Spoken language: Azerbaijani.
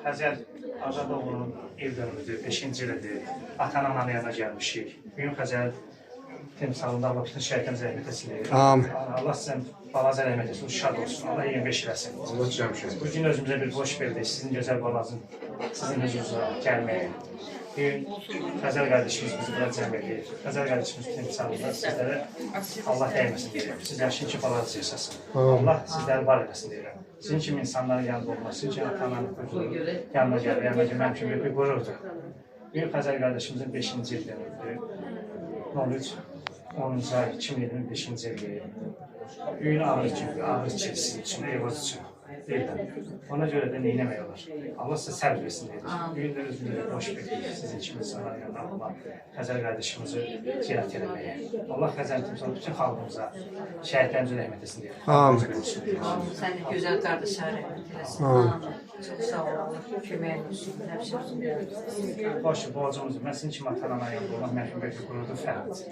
Xəzər Azadoğlu'nun ev dönümüdür, 5-ci ilidir. Ata-ananın yanına gəlmişik. Bugün Xəzər timsalında Allah bütün şəhidlərimizə rəhmət etsin. Amin. Allah sizin balaca rəhmət etsin, şad olsun. Allah 25 eləsin. Allah cəmşin. Bugün özümüzə bir boş verdik, sizin gözəl balanızın sizin huzurunuza gəlməyə. Bugün Xəzər qardaşımız bizi bura cəm edir. Xəzər qardaşımız timsalında sizlərə Allah dəyməsin deyirəm. Siz yaşın ki balanız yaşasın. Allah sizləri var eləsin deyirəm. Sizin kimi insanların yanında olması için ata-ananın yanına gəlir, yanına gəlməm kimi bir qururdur. Bugün Xəzər qardaşımızın 5-ci ildir. 13-10-cu ay 2025-ci ildir. Bugün ağrı çəkisi üçün, evoz üçün deyiləm. Ona görə də neynəmək olar? Allah sizə səbr versin deyir. Bugün də özümüzə boş verir. Sizin kimi insanların yanında Allah Xəzər qardaşımızı ziyarət eləməyə. Allah Xəzər timsalı bütün xalqımıza, şəhidlərimizə rəhmət etsin deyir. Amin. Səni gözəl qardaşa rəhmət eləsin. Çox sağ ol, köməyin olsun, həmişə. Başı, borcumuz, mən sizin kimi ata-ananın yanında olmaq mərhum bir qururdur, fərqdir.